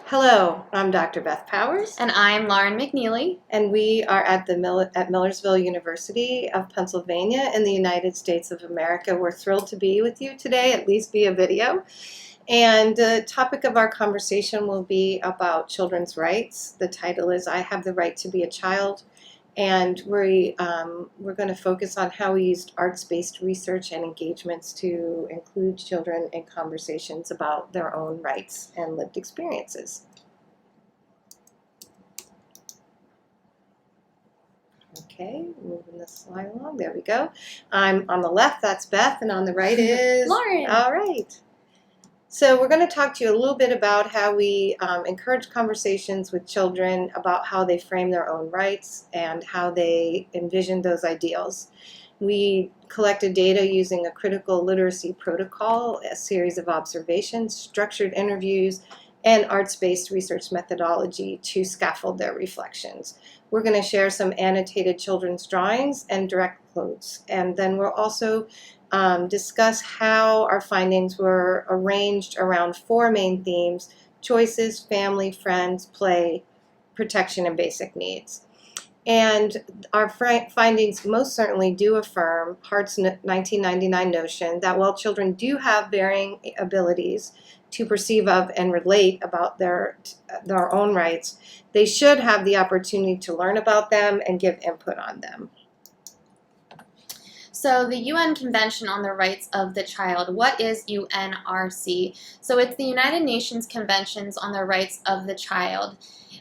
Hello, I'm Dr. Beth Powers, And I'm Lauren McNeely. and we are at Millersville University of Pennsylvania in the United States of America. We're thrilled to be with you today, at least via video. And the topic of our conversation will be about children's rights. The title is I Have the Right to Be a Child. And we're going to focus on how we used arts-based research and engagements to include children in conversations about their own rights and lived experiences. Okay, moving the slide along. There we go. I'm on the left, that's Beth, and on the right is Lauren. All right. So we're going to talk to you a little bit about how we encourage conversations with children about how they frame their own rights and how they envision those ideals. We collected data using a critical literacy protocol, a series of observations, structured interviews, and arts-based research methodology to scaffold their reflections. We're going to share some annotated children's drawings and direct quotes, and then we'll also discuss how our findings were arranged around four main themes: choices, family, friends, play, protection, and basic needs. And our findings most certainly do affirm Hart's 1999 notion that while children do have varying abilities to perceive of and relate about their own rights, they should have the opportunity to learn about them and give input on them. So the UN Convention on the Rights of the Child, what is UNRC? So it's the United Nations Conventions on the Rights of the Child.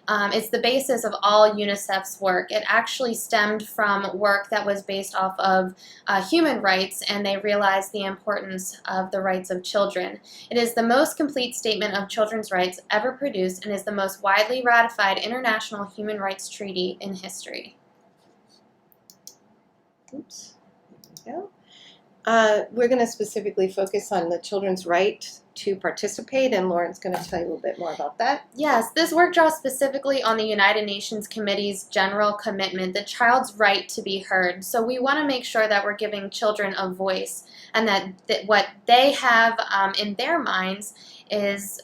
It's the basis of all UNICEF's work. It actually stemmed from work that was based off of human rights, and they realized the importance of the rights of children. It is the most complete statement of children's rights ever produced and is the most widely ratified international human rights treaty in history. Oops. There we go. We're going to specifically focus on the children's right to participate, and Lauren's going to tell you a little bit more about that. Yes, this work draws specifically on the United Nations Committee's general commitment, the child's right to be heard. So we want to make sure that we're giving children a voice, and that what they have in their minds is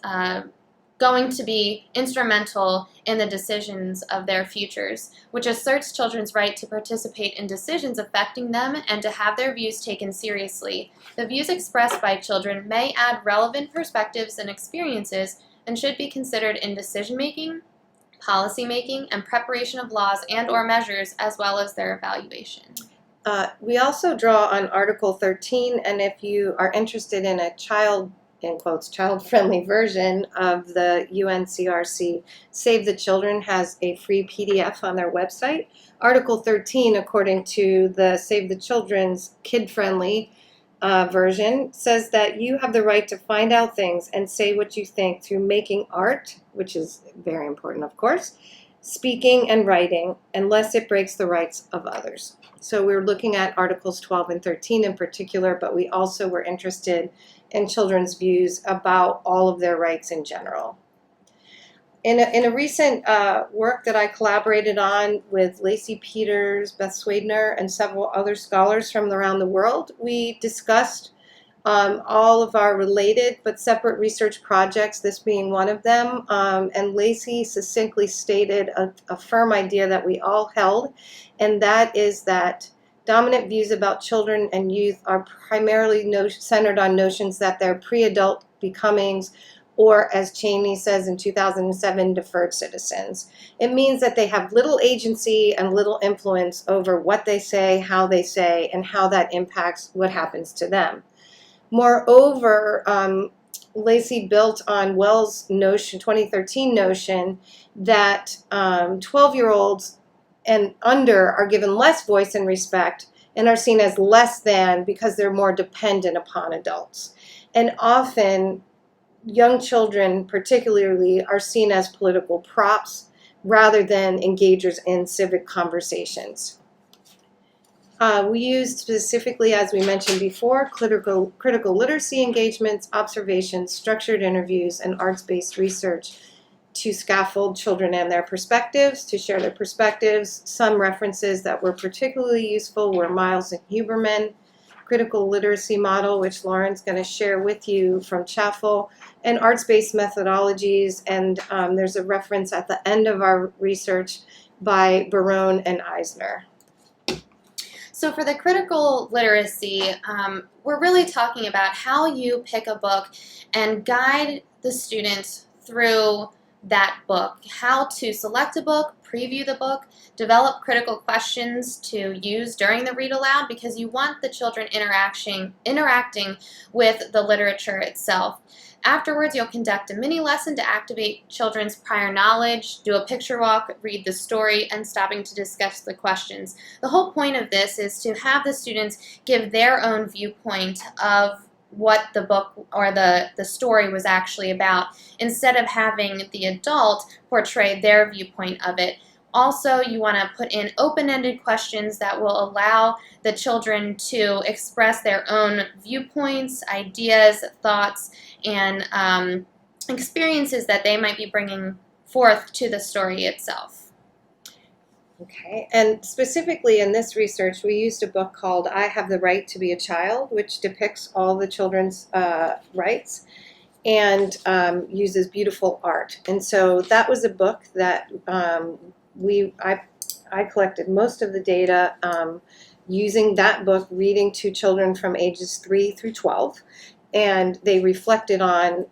going to be instrumental in the decisions of their futures, which asserts children's right to participate in decisions affecting them and to have their views taken seriously. The views expressed by children may add relevant perspectives and experiences and should be considered in decision-making, policy-making, and preparation of laws and/or measures, as well as their evaluation. We also draw on Article 13, and if you are interested in a child-friendly version of the UNCRC, Save the Children has a free PDF on their website. Article 13, according to the Save the Children's kid-friendly version, says that you have the right to find out things and say what you think through making art, which is very important, of course, speaking and writing, unless it breaks the rights of others. So we're looking at Articles 12 and 13 in particular, but we also were interested in children's views about all of their rights in general. In a recent work that I collaborated on with Lacey Peters, Beth Swedner, and several other scholars from around the world, we discussed all of our related but separate research projects, this being one of them, and Lacey succinctly stated a firm idea that we all held, and that is that dominant views about children and youth are primarily centered on notions that they're pre-adult becomings, or as Cheney says in 2007, deferred citizens. It means that they have little agency and little influence over what they say, and how that impacts what happens to them. Moreover, Lacey built on Wells' 2013 notion that 12-year-olds and under are given less voice and respect and are seen as less than because they're more dependent upon adults. And often, young children particularly are seen as political props rather than engagers in civic conversations. We used specifically, as we mentioned before, critical literacy engagements, observations, structured interviews, and arts-based research to scaffold children and their perspectives, to share their perspectives. Some references that were particularly useful were Miles and Huberman, critical literacy model, which Lauren's going to share with you from Chaffel, and arts-based methodologies. And there's a reference at the end of our research by Barone and Eisner. So for the critical literacy, we're really talking about how you pick a book and guide the students through that book, how to select a book, preview the book, develop critical questions to use during the read aloud, because you want the children interacting with the literature itself. Afterwards, you'll conduct a mini lesson to activate children's prior knowledge, do a picture walk, read the story, and stopping to discuss the questions. The whole point of this is to have the students give their own viewpoint of what the book or the story was actually about, instead of having the adult portray their viewpoint of it. Also, you want to put in open-ended questions that will allow the children to express their own viewpoints, ideas, thoughts, and experiences that they might be bringing forth to the story itself. Okay, and specifically in this research, we used a book called I Have the Right to Be a Child, which depicts all the children's rights and uses beautiful art. And so that was a book that I collected most of the data using that book, reading to children from ages 3 through 12. And they reflected on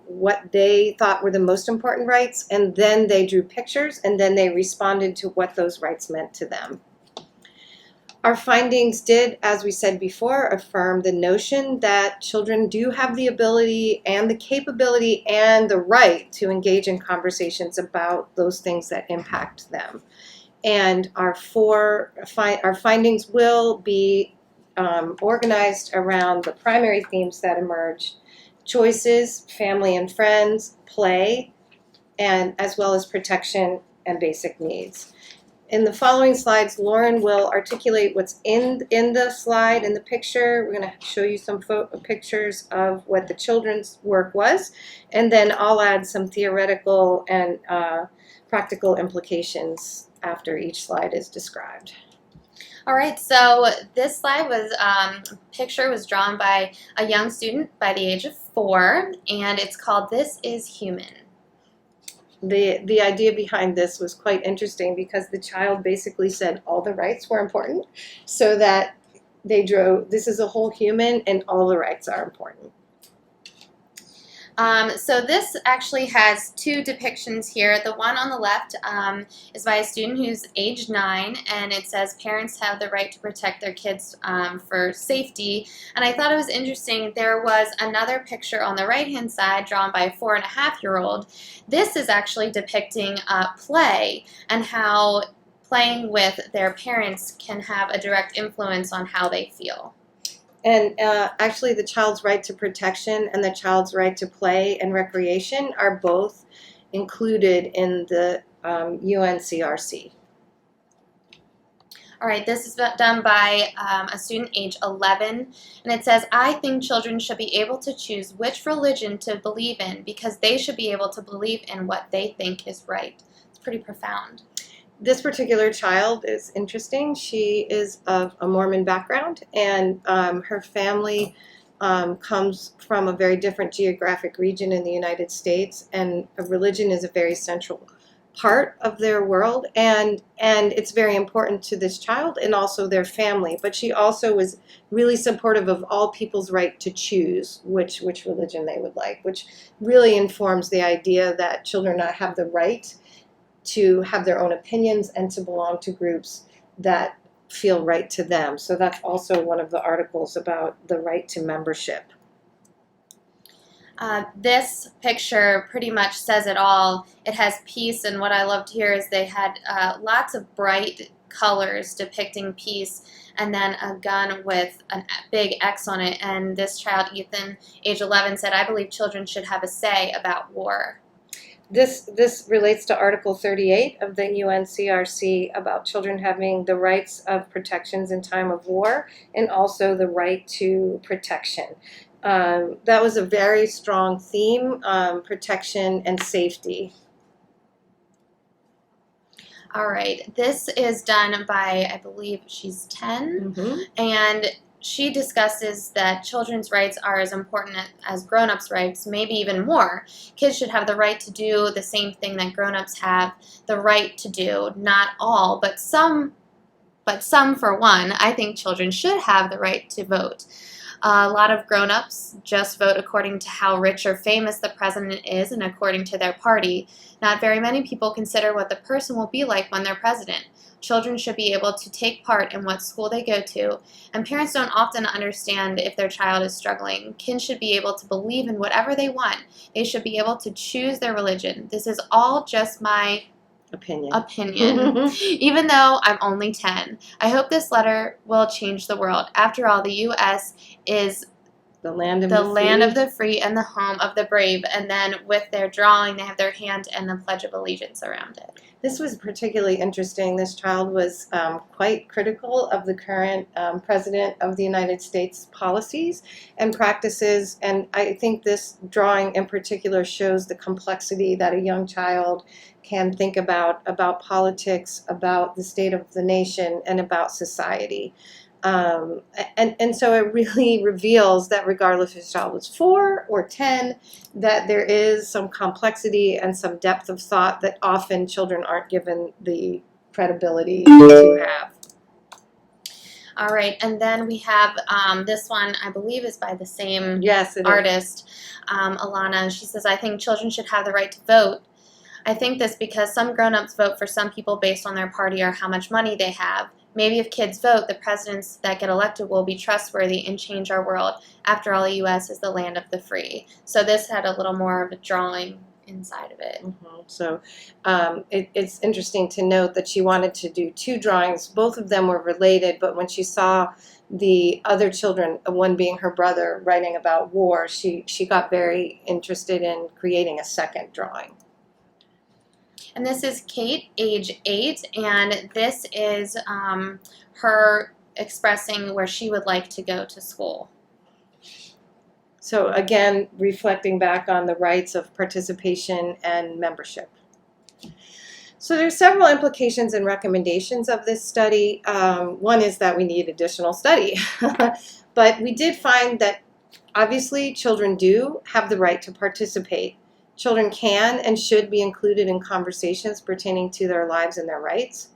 what they thought were the most important rights, and then they drew pictures, and then they responded to what those rights meant to them. Our findings did, as we said before, affirm the notion that children do have the ability and the capability and the right to engage in conversations about those things that impact them. And our findings will be organized around the primary themes that emerge: choices, family and friends, play, and as well as protection and basic needs. In the following slides, Lauren will articulate what's in the slide, in the picture. We're going to show you some pictures of what the children's work was, and then I'll add some theoretical and practical implications after each slide is described. All right, so this slide picture was drawn by a young student by the age of 4, and it's called This Is Human. The idea behind this was quite interesting, because the child basically said all the rights were important, so that they drew, this is a whole human and all the rights are important. So this actually has 2 depictions here. The one on the left is by a student who's age 9, and it says parents have the right to protect their kids for safety. And I thought it was interesting, there was another picture on the right-hand side drawn by a 4.5-year-old. This is actually depicting play, and how playing with their parents can have a direct influence on how they feel. And actually, the child's right to protection and the child's right to play and recreation are both included in the UNCRC. All right, this is done by a student age 11, and it says, I think children should be able to choose which religion to believe in, because they should be able to believe in what they think is right. It's pretty profound. This particular child is interesting. She is of a Mormon background, and her family comes from a very different geographic region in the United States, and religion is a very central part of their world, and it's very important to this child and also their family. But she also was really supportive of all people's right to choose which religion they would like, which really informs the idea that children have the right to have their own opinions and to belong to groups that feel right to them. So that's also one of the articles about the right to membership. This picture pretty much says it all. It has peace, and what I loved here is they had lots of bright colors depicting peace, and then a gun with a big X on it. And this child, Ethan, age 11, said, I believe children should have a say about war. This relates to Article 38 of the UNCRC about children having the rights of protections in time of war, and also the right to protection. That was a very strong theme, protection and safety. All right, this is done by, I believe she's 10, and she discusses that children's rights are as important as grown-ups' rights, maybe even more. Kids should have the right to do the same thing that grown-ups have the right to do. Not all, but some for one. I think children should have the right to vote. A lot of grown-ups just vote according to how rich or famous the president is and according to their party. Not very many people consider what the person will be like when they're president. Children should be able to take part in what school they go to, and parents don't often understand if their child is struggling. Kids should be able to believe in whatever they want. They should be able to choose their religion. This is all just my opinion, even though I'm only 10. I hope this letter will change the world. After all, the U.S. is the land of the free and the home of the brave. And then with their drawing, they have their hand and the Pledge of Allegiance around it. This was particularly interesting. This child was quite critical of the current President of the United States policies and practices, and I think this drawing in particular shows the complexity that a young child can think about politics, about the state of the nation, and about society. And so it really reveals that regardless if a child was 4 or 10, that there is some complexity and some depth of thought that often children aren't given the credibility to have. All right, and then we have this one, I believe, is by the same it artist, Alana. She says, I think children should have the right to vote. I think this because some grown-ups vote for some people based on their party or how much money they have. Maybe if kids vote, the presidents that get elected will be trustworthy and change our world. After all, the U.S. is the land of the free. So this had a little more of a drawing inside of it. Mm-hmm. So it's interesting to note that she wanted to do 2 drawings. Both of them were related, but when she saw the other children, one being her brother, writing about war, she got very interested in creating a second drawing. And this is Kate, age 8, and this is her expressing where she would like to go to school. So again, reflecting back on the rights of participation and membership. So there's several implications and recommendations of this study. One is that we need additional study, but we did find that obviously children do have the right to participate. Children can and should be included in conversations pertaining to their lives and their rights.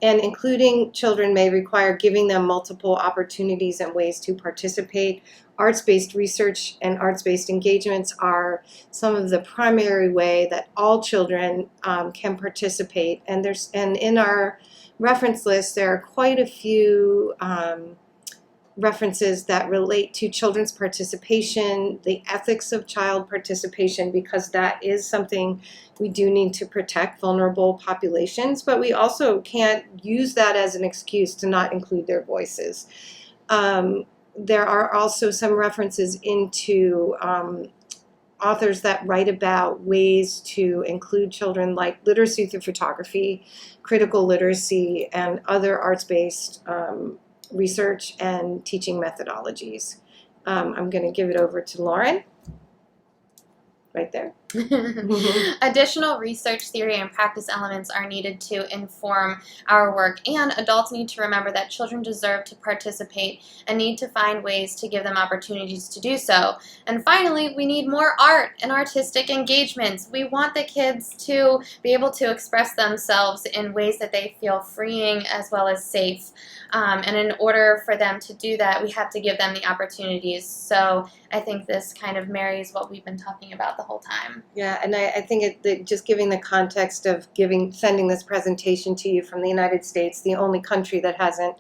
And including children may require giving them multiple opportunities and ways to participate. Arts-based research and arts-based engagements are some of the primary way that all children can participate. And in our reference list, there are quite a few references that relate to children's participation, the ethics of child participation, because that is something we do need to protect vulnerable populations, but we also can't use that as an excuse to not include their voices. There are also some references into authors that write about ways to include children, like literacy through photography, critical literacy, and other arts-based research and teaching methodologies. I'm going to give it over to Lauren. Right there. Additional research, theory, and practice elements are needed to inform our work, and adults need to remember that children deserve to participate and need to find ways to give them opportunities to do so. And finally, we need more art and artistic engagements. We want the kids to be able to express themselves in ways that they feel freeing as well as safe. And in order for them to do that, we have to give them the opportunities. So I think this kind of marries what we've been talking about the whole time. Yeah, and I think just giving the context of sending this presentation to you from the United States, the only country that hasn't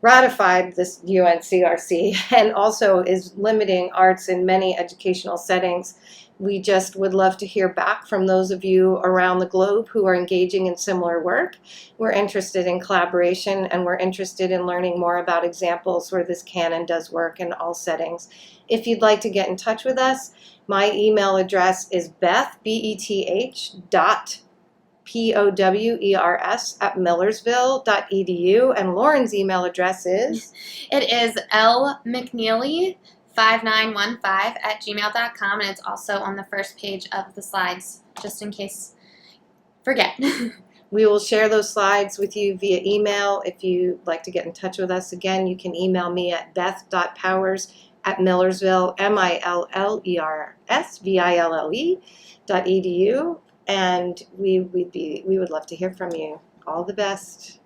ratified this UNCRC and also is limiting arts in many educational settings. We just would love to hear back from those of you around the globe who are engaging in similar work. We're interested in collaboration, and we're interested in learning more about examples where this can and does work in all settings. If you'd like to get in touch with us, my email address is Beth, BETH.POWERS@millersville.edu, and Lauren's email address is? It is lmcneely5915@gmail.com, and it's also on the first page of the slides, just in case forget. We will share those slides with you via email. If you'd like to get in touch with us, again, you can email me at beth.powers@millersville, MILLERSVILLE.edu, and we would love to hear from you. All the best.